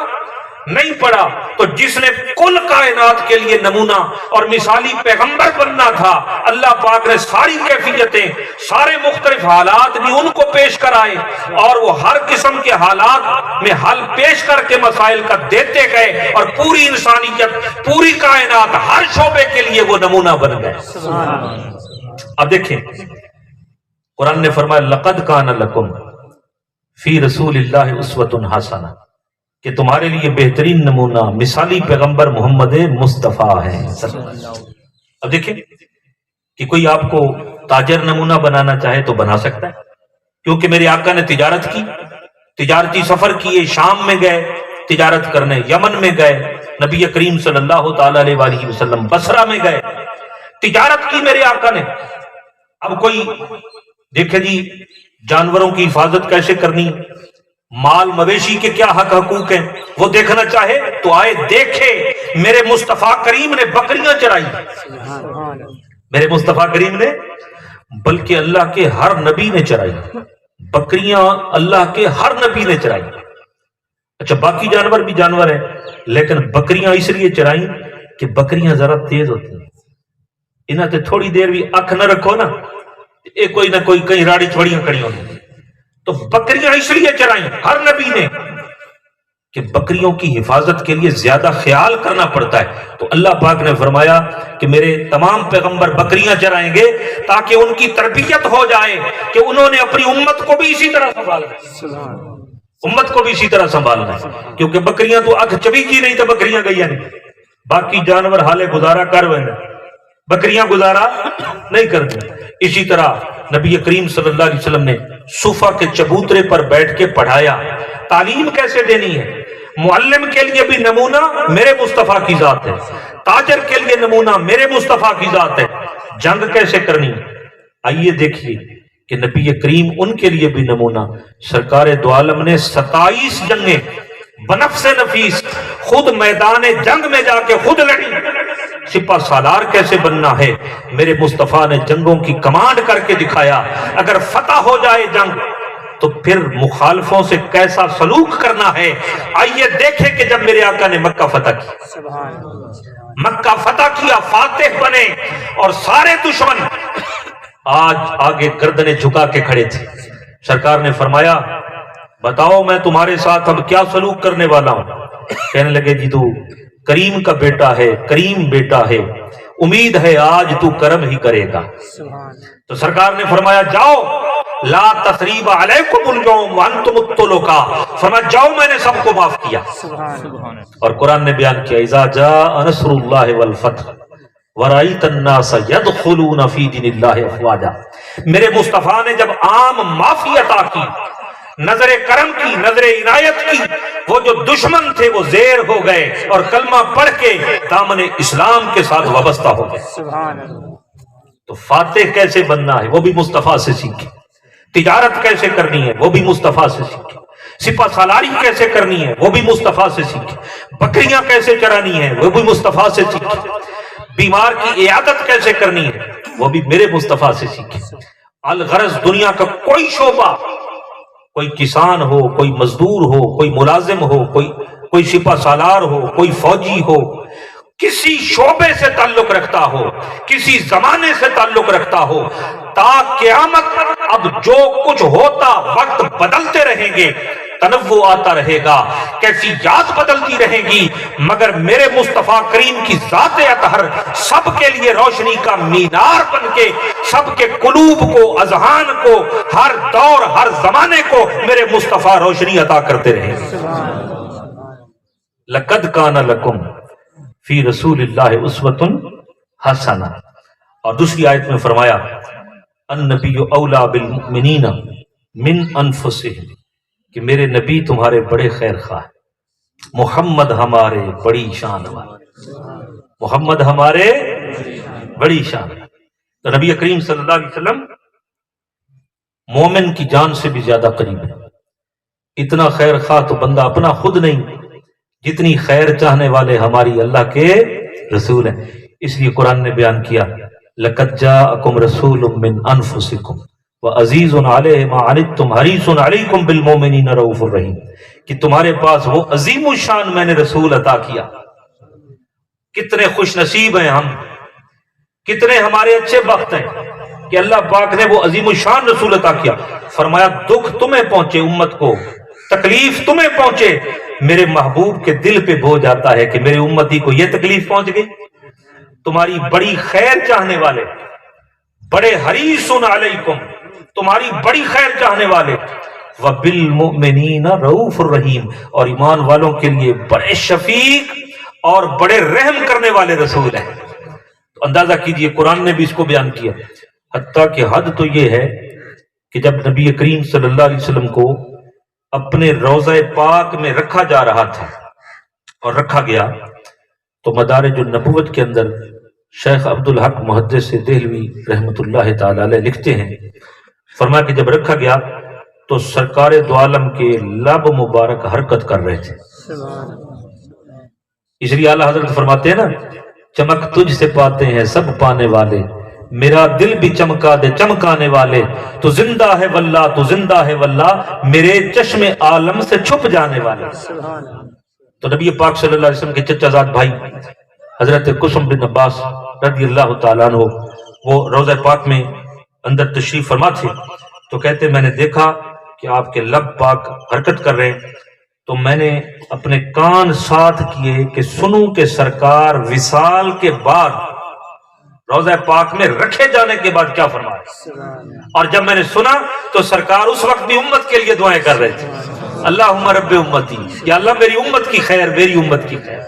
نہیں پڑا۔ تو جس نے کل کائنات کے لیے نمونہ اور مثالی پیغمبر بننا تھا، اللہ پاک نے ساری کیفیتیں، سارے مختلف حالات بھی ان کو پیش کرائے، اور وہ ہر قسم کے حالات میں حل پیش کر کے مسائل کا دیتے گئے، اور پوری انسانیت، پوری کائنات، ہر شعبے کے لیے وہ نمونہ بن گئے۔ اب دیکھیں قرآن نے فرمایا لقد کان لکم فی رسول اللہ اسوۃ حسنہ، کہ تمہارے لیے بہترین نمونہ مثالی پیغمبر محمد مصطفیٰ ہے۔ اب دیکھیں کہ کوئی آپ کو تاجر نمونہ بنانا چاہے تو بنا سکتا ہے، کیونکہ میرے آقا نے تجارت کی، تجارتی سفر کیے، شام میں گئے تجارت کرنے، یمن میں گئے، نبی کریم صلی اللہ تعالی علیہ وآلہ وسلم بصرہ میں گئے، تجارت کی میرے آقا نے۔ اب کوئی دیکھیں جی جانوروں کی حفاظت کیسے کرنی، مال مویشی کے کیا حق حقوق ہیں، وہ دیکھنا چاہے تو آئے دیکھے۔ میرے مصطفیٰ کریم نے بکریاں چرائی، میرے مصطفیٰ کریم نے، بلکہ اللہ کے ہر نبی نے چرائی بکریاں، اللہ کے ہر نبی نے چرائی۔ اچھا باقی جانور بھی جانور ہیں، لیکن بکریاں اس لیے چرائیں کہ بکریاں ذرا تیز ہوتی ہیں، انہاں تے تھوڑی دیر بھی اکھ نہ رکھو نا، ایک کوئی نہ کوئی کہیں راڑی چھوڑیاں کھڑی ہوتی، تو بکریاں اس لیے چرائیں ہر نبی نے کہ بکریوں کی حفاظت کے لیے زیادہ خیال کرنا پڑتا ہے۔ تو اللہ پاک نے فرمایا کہ میرے تمام پیغمبر بکریاں چرائیں گے تاکہ ان کی تربیت ہو جائے کہ انہوں نے اپنی امت کو بھی اسی طرح سنبھالنا، امت کو بھی اسی طرح سنبھالنا ہے، کیونکہ بکریاں تو اکھ چبیچی نہیں تو بکریاں گئیاں نہیں، باقی جانور حالے گزارا کر ہوئے، بکریاں گزارا نہیں کرتی۔ اسی طرح نبی کریم صلی اللہ علیہ وسلم نے صفا کے چبوترے پر بیٹھ کے پڑھایا، تعلیم کیسے دینی ہے۔ معلم کے لیے بھی نمونہ میرے مصطفیٰ کی ذات ہے، تاجر کے لیے نمونہ میرے مصطفیٰ کی ذات ہے۔ جنگ کیسے کرنی، آئیے دیکھیے کہ نبی کریم ان کے لیے بھی نمونہ، سرکار دو عالم نے 27 جنگیں بنفس نفیس خود میدان جنگ میں جا کے خود لڑی۔ سپہ سالار کیسے بننا ہے، میرے مصطفیٰ نے جنگوں کی کمانڈ کر کے دکھایا۔ اگر فتح ہو جائے جنگ تو پھر مخالفوں سے کیسا سلوک کرنا ہے، آئیے دیکھیں کہ جب میرے آقا نے مکہ فتح کی، مکہ فتح کیا، فاتح بنے، اور سارے دشمن آج آگے گردنیں جھکا کے کھڑے تھے۔ سرکار نے فرمایا بتاؤ میں تمہارے ساتھ اب کیا سلوک کرنے والا ہوں۔ کہنے لگے جی تو کریم کا بیٹا ہے، کریم بیٹا ہے، امید ہے آج تو کرم ہی کرے گا۔ تو سرکار نے فرمایا جاؤ لا تثریب علیکم الیوم وانتم الطلقاء، فرمایا جاؤ میں نے سب کو معاف کیا۔ اور قرآن نے بیان کیا اذا جاء نصر اللہ والفتح ورأیت الناس يدخلون فی دین اللہ افواجا، میرے مصطفیٰ نے جب عام معافی عطا کی، نظر کرم کی، نظر عنایت کی، وہ جو دشمن تھے وہ زیر ہو گئے اور کلمہ پڑھ کے دامن اسلام کے ساتھ وابستہ ہو گئے۔ تو فاتح کیسے بننا ہے وہ بھی مصطفیٰ سے سیکھے، تجارت کیسے کرنی ہے وہ بھی مصطفیٰ سے سیکھے، سپہ سالاری کیسے کرنی ہے وہ بھی مصطفیٰ سے سیکھے، بکریاں کیسے چرانی ہے وہ بھی مصطفیٰ سے سیکھے، بیمار کی عیادت کیسے کرنی ہے وہ بھی میرے مصطفیٰ سے سیکھے۔ الغرض دنیا کا کوئی شعبہ، کوئی کسان ہو، کوئی مزدور ہو، کوئی ملازم ہو، کوئی سپہ سالار ہو، کوئی فوجی ہو، کسی شعبے سے تعلق رکھتا ہو، کسی زمانے سے تعلق رکھتا ہو، تا قیامت اب جو کچھ ہوتا وقت بدلتے رہیں گے، تنوع آتا رہے گا، کیفیات بدلتی رہے گی، مگر میرے مصطفیٰ کریم کی ذات اطہر سب کے لیے روشنی کا مینار بن کے سب کے قلوب کو، اذہان کو، ہر دور ہر زمانے کو میرے مصطفیٰ روشنی عطا کرتے رہیں گے۔ لقد کان لکم فی رسول اللہ اسوۃ حسنہ، اور دوسری آیت میں فرمایا النبی اولیٰ بالمؤمنین من انفسہم، کہ میرے نبی تمہارے بڑے خیر خواہ، محمد ہمارے بڑی شان والے، محمد ہمارے بڑی شان والے۔ تو نبی کریم صلی اللہ علیہ وسلم مومن کی جان سے بھی زیادہ قریب ہے۔ اتنا خیر خواہ تو بندہ اپنا خود نہیں، جتنی خیر چاہنے والے ہماری اللہ کے رسول ہیں۔ اس لیے قرآن نے بیان کیا لَقَدْ جَاءَكُمْ رَسُولٌ مِّنْ أَنفُسِكُمْ وَعَزِيزٌ عَلَيْهِ مَا عَنِتُّمْ حَرِيصٌ عَلَيْكُمْ بِالْمُؤْمِنِينَ رَءُوفٌ رَحِيمٌ، کہ تمہارے پاس وہ عظیم الشان میں نے رسول عطا کیا۔ کتنے خوش نصیب ہیں ہم، کتنے ہمارے اچھے بخت ہیں کہ اللہ پاک نے وہ عظیم الشان رسول عطا کیا۔ فرمایا دکھ تمہیں پہنچے امت کو، تکلیف تمہیں پہنچے، میرے محبوب کے دل پہ بوجھ آتا ہے کہ میرے امتی کو یہ تکلیف پہنچ گئی۔ تمہاری بڑی خیر چاہنے والے، بڑے حریص علیکم، تمہاری بڑی خیر چاہنے والے، وبالمؤمنین رؤوف الرحیم، اور ایمان والوں کے لیے بڑے شفیق اور بڑے رحم کرنے والے رسول ہیں۔ تو اندازہ کیجئے قرآن نے بھی اس کو بیان کیا، حتیٰ کہ حد تو یہ ہے کہ جب نبی کریم صلی اللہ علیہ وسلم کو اپنے روضہ پاک میں رکھا جا رہا تھا اور رکھا گیا، تو مدارج النبوت کے اندر شیخ عبدالحق محدث دہلوی رحمۃ اللہ تعالی علیہ لکھتے ہیں، فرمایا کہ جب رکھا گیا تو سرکار دو عالم کے لب مبارک حرکت کر رہے تھے۔ اس لیے اعلیٰ حضرت فرماتے ہیں نا، چمک تجھ سے پاتے ہیں سب پانے والے، میرا دل بھی چمکا دے چمکانے والے، تو زندہ ہے واللہ تو زندہ ہے واللہ، میرے چشم عالم سے چھپ جانے والے۔ تو نبی پاک صلی اللہ علیہ وسلم کے چچا زاد بھائی حضرت قسم بن عباس رضی اللہ تعالیٰ عنہ وہ روضہ پاک میں اندر تشریف فرما تھے، تو کہتے میں نے دیکھا کہ آپ کے لب پاک حرکت کر رہے ہیں، تو میں نے اپنے کان ساتھ کیے کہ سنوں کہ سرکار وصال کے بعد روضہ پاک میں رکھے جانے کے بعد کیا فرمایا، اور جب میں نے سنا تو سرکار اس وقت بھی امت کے لیے دعائیں کر رہے تھے، اللہم رب امتی، یا اللہ میری امت کی خیر، میری امت کی خیر،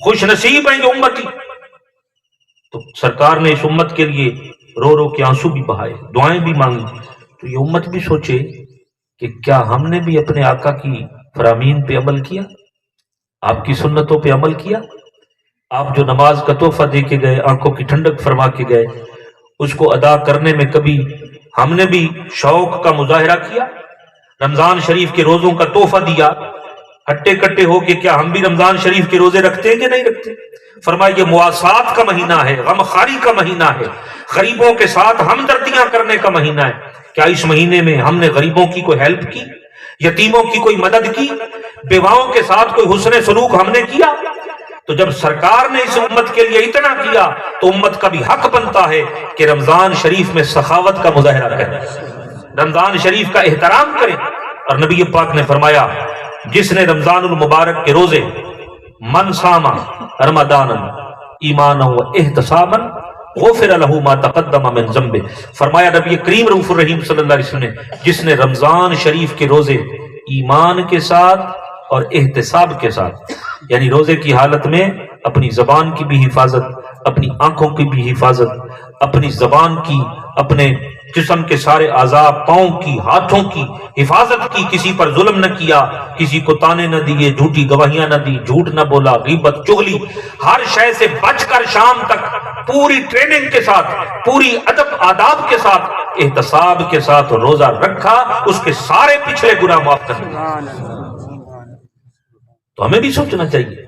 خوش نصیب ہیں یہ امتی۔ تو سرکار نے اس امت کے لیے رو رو کے آنسو بھی بہائے، دعائیں بھی مانگی۔ تو یہ امت بھی سوچے کہ کیا ہم نے بھی اپنے آقا کی فرامین پہ عمل کیا، آپ کی سنتوں پہ عمل کیا؟ آپ جو نماز کا تحفہ دے کے گئے، آنکھوں کی ٹھنڈک فرما کے گئے، اس کو ادا کرنے میں کبھی ہم نے بھی شوق کا مظاہرہ کیا؟ رمضان شریف کے روزوں کا تحفہ دیا، ہٹے کٹے ہو کے کیا ہم بھی رمضان شریف کے روزے رکھتے ہیں کہ نہیں رکھتے؟ فرمایا یہ مواسات کا مہینہ ہے، غمخواری کا مہینہ ہے، غریبوں کے ساتھ ہمدردیاں کرنے کا مہینہ ہے۔ کیا اس مہینے میں ہم نے غریبوں کی کوئی ہیلپ کی، یتیموں کی کوئی مدد کی، بیواؤں کے ساتھ کوئی حسن سلوک ہم نے کیا؟ تو جب سرکار نے اس امت کے لیے اتنا کیا تو امت کا بھی حق بنتا ہے کہ رمضان شریف میں سخاوت کا مظاہرہ کریں، رمضان شریف کا احترام کریں۔ اور نبی پاک نے فرمایا جس نے رمضان المبارک کے روزے من صام رمضان ایمانا و احتسابا غفر له ما تقدم من ذنبه. فرمایا نبی کریم رؤوف الرحیم صلی اللہ علیہ وسلم نے جس نے رمضان شریف کے روزے ایمان کے ساتھ اور احتساب کے ساتھ، یعنی روزے کی حالت میں اپنی زبان کی بھی حفاظت، اپنی آنکھوں کی بھی حفاظت، اپنی زبان کی، اپنے جسم کے سارے اعضاء، پاؤں کی، ہاتھوں کی حفاظت کی، کسی پر ظلم نہ کیا، کسی کو تانے نہ دیے، جھوٹی گواہیاں نہ دی، جھوٹ نہ بولا، غیبت، چغلی، ہر شے سے بچ کر شام تک پوری ٹریننگ کے ساتھ، پوری ادب آداب کے ساتھ، احتساب کے ساتھ روزہ رکھا، اس کے سارے پچھلے گناہ معاف کر دیے. تو ہمیں بھی سوچنا چاہیے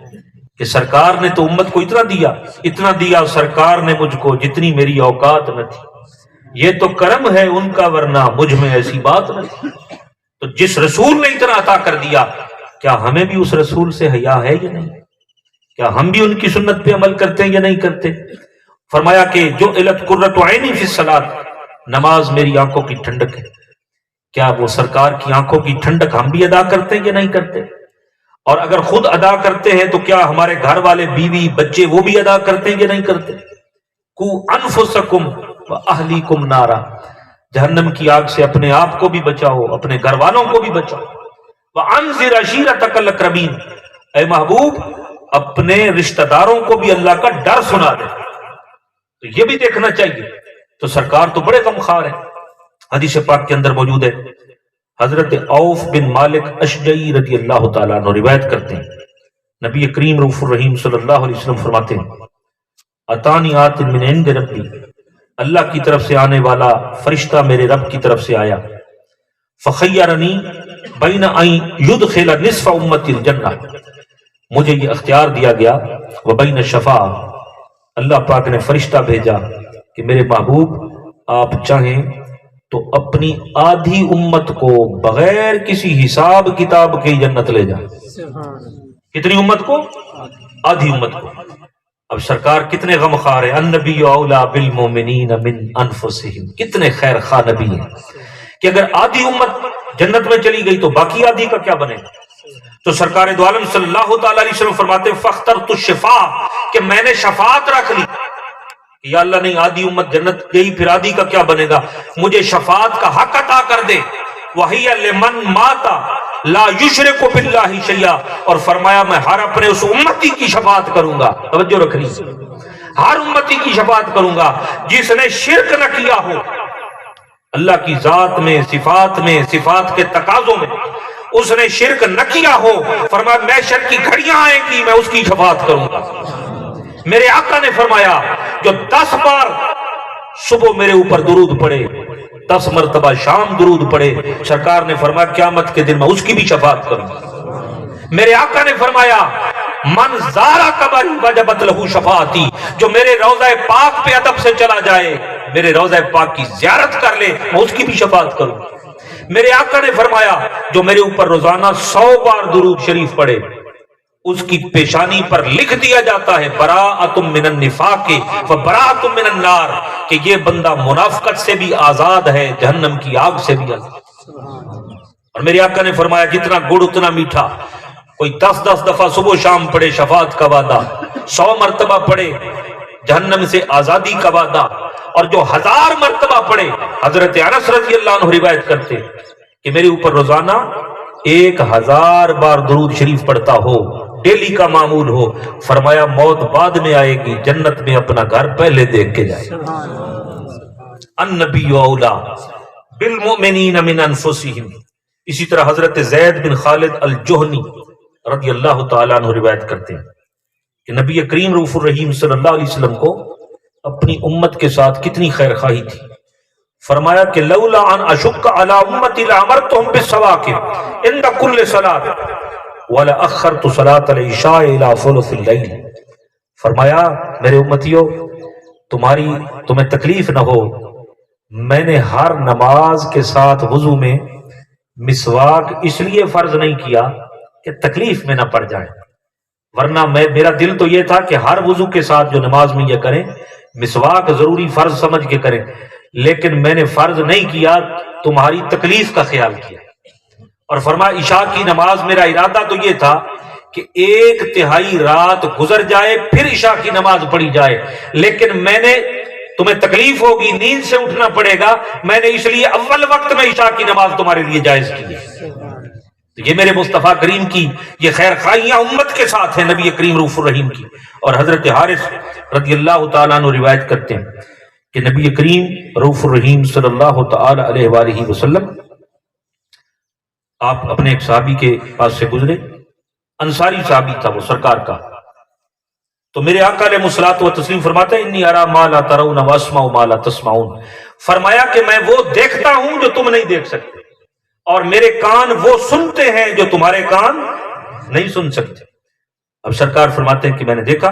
کہ سرکار نے تو امت کو اتنا دیا سرکار نے مجھ کو جتنی میری اوقات نہ تھی. یہ تو کرم ہے ان کا، ورنہ مجھ میں ایسی بات نہ تھی. تو جس رسول نے اتنا عطا کر دیا، کیا ہمیں بھی اس رسول سے حیا ہے یا نہیں؟ کیا ہم بھی ان کی سنت پہ عمل کرتے ہیں یا نہیں کرتے؟ فرمایا کہ جو علت قرۃ عینی فی الصلاۃ، نماز میری آنکھوں کی ٹھنڈک ہے. کیا وہ سرکار کی آنکھوں کی ٹھنڈک ہم بھی ادا کرتے ہیں یا نہیں کرتے؟ اور اگر خود ادا کرتے ہیں تو کیا ہمارے گھر والے، بیوی، بچے وہ بھی ادا کرتے ہیں یا نہیں کرتے؟ کو انفسکم واہلیکم نارا، جہنم کی آگ سے اپنے آپ کو بھی بچاؤ، اپنے گھر والوں کو بھی بچاؤ. وانذر عشیرتک الاقربین، اے محبوب اپنے رشتہ داروں کو بھی اللہ کا ڈر سنا دے. تو یہ بھی دیکھنا چاہیے. تو سرکار تو بڑے غمخوار ہیں. حدیث پاک کے اندر موجود ہے، حضرت عوف بن مالک اشجعی رضی اللہ تعالیٰ عنہ روایت کرتے ہیں، نبی کریم رؤوف الرحیم صلی اللہ علیہ وسلم فرماتے ہیں، اتانی آت من عند ربی، اللہ کی طرف سے آنے والا فرشتہ میرے رب کی طرف سے آیا، فخیرنی بین ان یدخل نصف امتی الجنہ، مجھے یہ اختیار دیا گیا، وبین الشفاعہ، اللہ پاک نے فرشتہ بھیجا کہ میرے محبوب آپ چاہیں تو اپنی آدھی امت کو بغیر کسی حساب کتاب کے جنت لے جائیں. کتنی امت کو؟ آدھی امت کو. اب سرکار کتنے غمخوار ہیں. النبی اولا بالمومنین من انفسہم، کتنے خیر خواہ نبی ہیں کہ اگر آدھی امت جنت میں چلی گئی تو باقی آدھی کا کیا بنے. تو سرکار دو عالم صلی اللہ تعالی علیہ وسلم فرماتے ہیں فاخترت الشفاع، کہ میں نے شفاعت رکھ لی. یا اللہ نہیں، آدھی امت جنت گئی، پھر آدھی کا کیا بنے گا، مجھے شفاعت کا حق عطا کر دے. وَهِيَ لِمَنْ مَاتَ لَا يُشْرِكُ بِاللَّهِ شَيْئًا، اور فرمایا میں ہر اپنے اس امتی کی شفاعت کروں گا. توجہ رکھنی، ہر امتی کی شفاعت کروں گا جس نے شرک نہ کیا ہو اللہ کی ذات میں، صفات کے تقاضوں میں، اس نے شرک نہ کیا ہو. فرمایا میں شرک کی گھڑیاں آئیں گی، میں اس کی شفاعت کروں گا. میرے آقا نے فرمایا جو 10 بار صبح میرے اوپر درود پڑے، 10 مرتبہ شام درود پڑے، سرکار نے فرمایا قیامت کے دن میں اس کی بھی شفاعت کروں. میرے آقا نے فرمایا من زارا قبری وجبت لہو شفاعتی، جو میرے روضہ پاک پہ ادب سے چلا جائے، میرے روضہ پاک کی زیارت کر لے، میں اس کی بھی شفاعت کروں. میرے آقا نے فرمایا جو میرے اوپر روزانہ 100 بار درود شریف پڑے، اس کی پیشانی پر لکھ دیا جاتا ہے براءۃ من النفاق وبراءۃ من النار، کہ یہ بندہ منافقت سے بھی آزاد ہے، جہنم کی آگ سے بھی آزاد. اور میرے آقا نے فرمایا جتنا گڑ اتنا میٹھا. کوئی 10 دفعہ صبح و شام پڑھے شفاعت کا وعدہ، 100 مرتبہ پڑھے جہنم سے آزادی کا وعدہ، اور جو 1000 مرتبہ پڑھے، حضرت انس رضی اللہ عنہ روایت کرتے کہ میرے اوپر روزانہ 1000 بار درود شریف پڑھتا ہو، ڈیلی کا معمول ہو، فرمایا موت بعد میں آئے گی، جنت میں اپنا گھر پہلے دیکھ کے جائے. النبی اولا بالمؤمنین من انفسہم. اسی طرح حضرت زید بن خالد الجہنی رضی اللہ تعالیٰ عنہ روایت کرتے ہیں کہ نبی کریم رؤوف الرحیم صلی اللہ علیہ وسلم کو اپنی امت کے ساتھ کتنی خیر خواہی تھی. فرمایا کہ لولا ان اشق علی امتی لامرتهم بالسواک عند كل صلاۃ ولا اخرت صلاۃ العشاء الى ثلث الليل. فرمایا میرے امتیوں تمہیں تکلیف نہ ہو، میں نے ہر نماز کے ساتھ وضو میں مسواک اس لیے فرض نہیں کیا کہ تکلیف میں نہ پڑ جائے، ورنہ میرا دل تو یہ تھا کہ ہر وضو کے ساتھ جو نماز میں یہ کریں مسواک ضروری فرض سمجھ کے کریں، لیکن میں نے فرض نہیں کیا، تمہاری تکلیف کا خیال کیا. اور فرمایا عشاء کی نماز میرا ارادہ تو یہ تھا کہ 1/3 رات گزر جائے پھر عشاء کی نماز پڑھی جائے، لیکن میں نے تمہیں تکلیف ہوگی، نیند سے اٹھنا پڑے گا، میں نے اس لیے اول وقت میں عشاء کی نماز تمہارے لیے جائز کی ہے۔ یہ میرے مصطفیٰ کریم کی یہ خیر خواہیاں امت کے ساتھ ہیں، نبی کریم رؤوف الرحیم کی۔ اور حضرت حارث رضی اللہ تعالیٰ عنہ روایت کرتے ہیں کہ نبی کریم رؤوف الرحیم صلی اللہ تعالی علیہ وآلہ وسلم آپ اپنے ایک صحابی کے پاس سے گزرے، انصاری صحابی تھا وہ سرکار کا، تو میرے آقا علیہ الصلوۃ والتسلیم فرماتے ہیں انی ارا ما لا ترون واسمع ما لا تسمعون، فرمایا کہ میں وہ دیکھتا ہوں جو تم نہیں دیکھ سکتے، اور میرے کان وہ سنتے ہیں جو تمہارے کان نہیں سن سکتے۔ اب سرکار فرماتے ہیں کہ میں نے دیکھا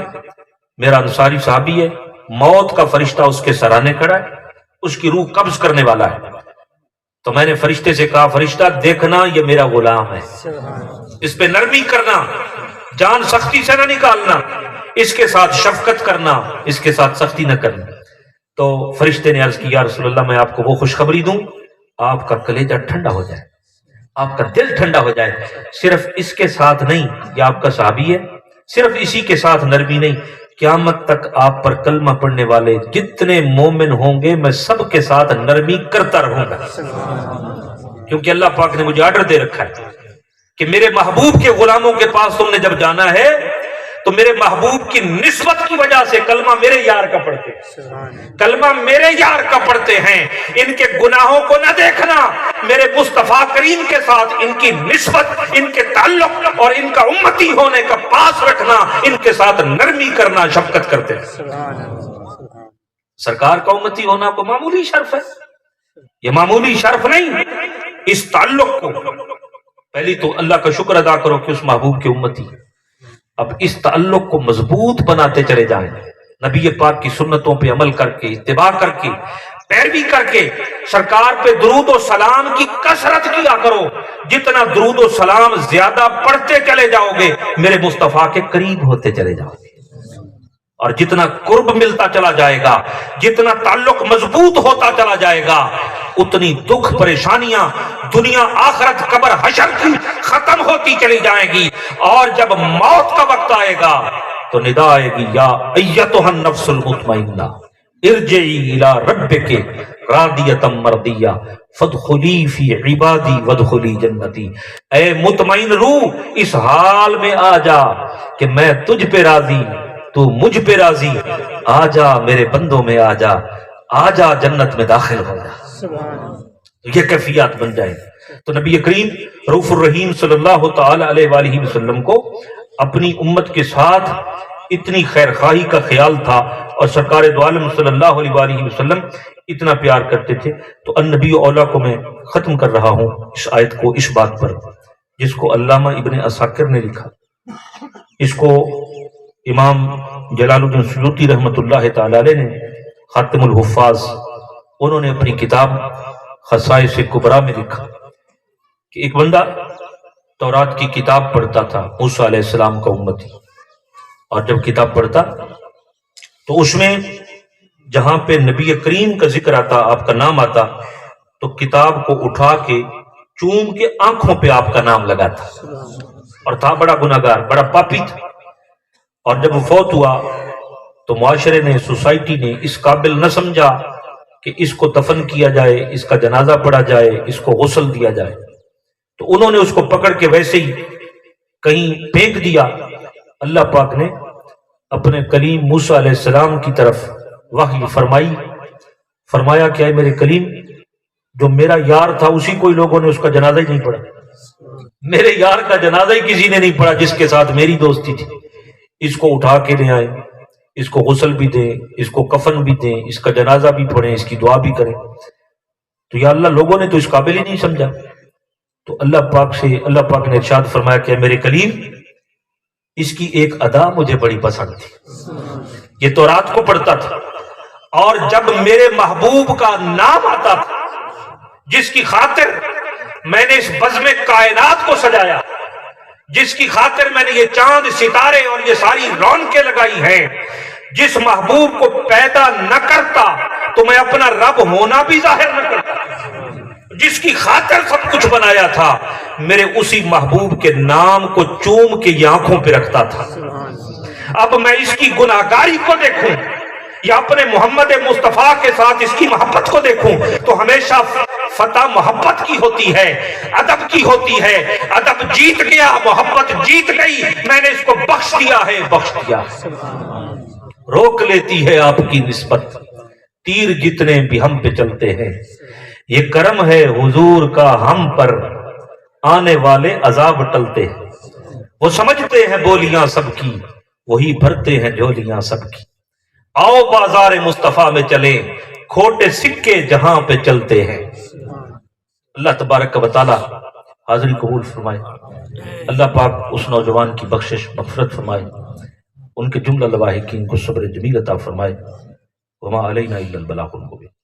میرا انصاری صحابی ہے، موت کا فرشتہ اس کے سرانے کھڑا ہے، اس کی روح قبض کرنے والا ہے، تو میں نے فرشتے سے کہا فرشتہ دیکھنا یہ میرا غلام ہے، اس پہ نرمی کرنا، جان سختی سے نہ نکالنا، اس کے ساتھ شفقت کرنا، اس کے ساتھ سختی نہ کرنا۔ تو فرشتے نے عرض کی یا رسول اللہ میں آپ کو وہ خوشخبری دوں آپ کا کلیجہ ٹھنڈا ہو جائے، آپ کا دل ٹھنڈا ہو جائے، صرف اس کے ساتھ نہیں، یہ آپ کا صحابی ہے، صرف اسی کے ساتھ نرمی نہیں، قیامت تک آپ پر کلمہ پڑھنے والے جتنے مومن ہوں گے میں سب کے ساتھ نرمی کرتا رہوں گا، کیونکہ اللہ پاک نے مجھے آرڈر دے رکھا ہے کہ میرے محبوب کے غلاموں کے پاس تم نے جب جانا ہے تو میرے محبوب کی نسبت کی وجہ سے کلمہ میرے یار کا پڑھتے ہیں، کلمہ میرے یار کا پڑھتے ہیں، ان کے گناہوں کو نہ دیکھنا، میرے مصطفیٰ کریم کے ساتھ ان کی نسبت، ان کے تعلق اور ان کا امتی ہونے کا پاس رکھنا، ان کے ساتھ نرمی کرنا، شفقت کرتے ہیں۔ سرکار کا امتی ہونا کو معمولی شرف ہے، یہ معمولی شرف نہیں، اس تعلق کو پہلی تو اللہ کا شکر ادا کرو کہ اس محبوب کے امتی، اب اس تعلق کو مضبوط بناتے چلے جائیں، نبی پاک کی سنتوں پہ عمل کر کے، اتباع کر کے، پیروی کر کے، سرکار پہ درود و سلام کی کثرت کیا کرو، جتنا درود و سلام زیادہ پڑھتے چلے جاؤ گے میرے مصطفیٰ کے قریب ہوتے چلے جاؤ گے، اور جتنا قرب ملتا چلا جائے گا، جتنا تعلق مضبوط ہوتا چلا جائے گا، اتنی دکھ پریشانیاں دنیا آخرت قبر حشر کی ختم ہوتی چلی جائیں گی، اور جب موت کا وقت آئے گا تو ندا آئے گی یا ایتھا النفس المطمئنہ ارجعی الی ربک راضیۃ مرضیہ فادخلی فی عبادی وادخلی جنتی، اے مطمئن روح اس حال میں آ جا کہ میں تجھ پہ راضی، تو مجھ پہ راضی، آ جا میرے بندوں میں آ جا، آ جا جنت میں داخل ہو جا، یہ کیفیات بن جائے۔ تو نبی کریم رؤوف الرحیم صلی اللہ تعالی علیہ وآلہ وسلم کو اپنی امت کے ساتھ اتنی خیر خواہی کا خیال تھا، اور سرکار دو عالم صلی اللہ علیہ وآلہ وسلم اتنا پیار کرتے تھے۔ تو النبی اولا کو میں ختم کر رہا ہوں اس آیت کو اس بات پر، جس کو علامہ ابن عساکر نے لکھا، اس کو امام جلال الدین سیوطی رحمۃ اللہ تعالی علیہ نے خاتم الحفاظ، انہوں نے اپنی کتاب خصائص کبریٰ میں لکھا کہ ایک بندہ تورات کی کتاب پڑھتا تھا، موسیٰ علیہ السلام کا امتی، اور جب کتاب پڑھتا تو اس میں جہاں پہ نبی کریم کا ذکر آتا، آپ کا نام آتا، تو کتاب کو اٹھا کے چوم کے آنکھوں پہ آپ کا نام لگاتا، اور تھا بڑا گناہگار، بڑا پاپی تھا، اور جب وہ فوت ہوا تو معاشرے نے، سوسائٹی نے اس قابل نہ سمجھا کہ اس کو دفن کیا جائے، اس کا جنازہ پڑھا جائے، اس کو غسل دیا جائے، تو انہوں نے اس کو پکڑ کے ویسے ہی کہیں پھینک دیا۔ اللہ پاک نے اپنے کلیم موسیٰ علیہ السلام کی طرف وحی فرمائی، فرمایا کہ اے میرے کلیم، جو میرا یار تھا اسی کوئی لوگوں نے اس کا جنازہ ہی نہیں پڑھا، میرے یار کا جنازہ ہی کسی نے نہیں پڑھا جس کے ساتھ میری دوستی تھی، اس کو اٹھا کے لے آئے، اس کو غسل بھی دیں، اس کو کفن بھی دیں، اس کا جنازہ بھی پڑھیں، اس کی دعا بھی کریں۔ تو یا اللہ لوگوں نے تو اس قابل ہی نہیں سمجھا۔ تو اللہ پاک نے ارشاد فرمایا کہ میرے کلیم، اس کی ایک ادا مجھے بڑی پسند تھی، یہ تو رات کو پڑھتا تھا، اور جب میرے محبوب کا نام آتا تھا، جس کی خاطر میں نے اس بزم کائنات کو سجایا، جس کی خاطر میں نے یہ چاند ستارے اور یہ ساری رونقیں لگائی ہیں، جس محبوب کو پیدا نہ کرتا تو میں اپنا رب ہونا بھی ظاہر نہ کرتا، جس کی خاطر سب کچھ بنایا تھا، میرے اسی محبوب کے نام کو چوم کے یہ آنکھوں پہ رکھتا تھا۔ اب میں اس کی گناہگاری کو دیکھوں یا اپنے محمد مصطفیٰ کے ساتھ اس کی محبت کو دیکھوں تو ہمیشہ فتح محبت کی ہوتی ہے، ادب کی ہوتی ہے۔ ادب جیت گیا، محبت جیت گئی، میں نے اس کو بخش دیا ہے، بخش دیا ہے۔ روک لیتی ہے آپ کی نسبت تیر جتنے بھی ہم پہ چلتے ہیں، یہ کرم ہے حضور کا ہم پر، آنے والے عذاب ٹلتے ہیں۔ وہ سمجھتے ہیں بولیاں سب کی، وہی بھرتے ہیں جھولیاں سب کی۔ آؤ بازار مصطفیٰ میں چلیں، کھوٹے سکے جہاں پہ چلتے ہیں۔ اللہ تبارک و تعالی حاضری قبول فرمائے۔ اللہ پاک اس نوجوان کی بخشش مغفرت فرمائے، ان کے جملہ لواحقین کو صبر جمیل عطا فرمائے۔ وما علینا الا البلاغ المبین۔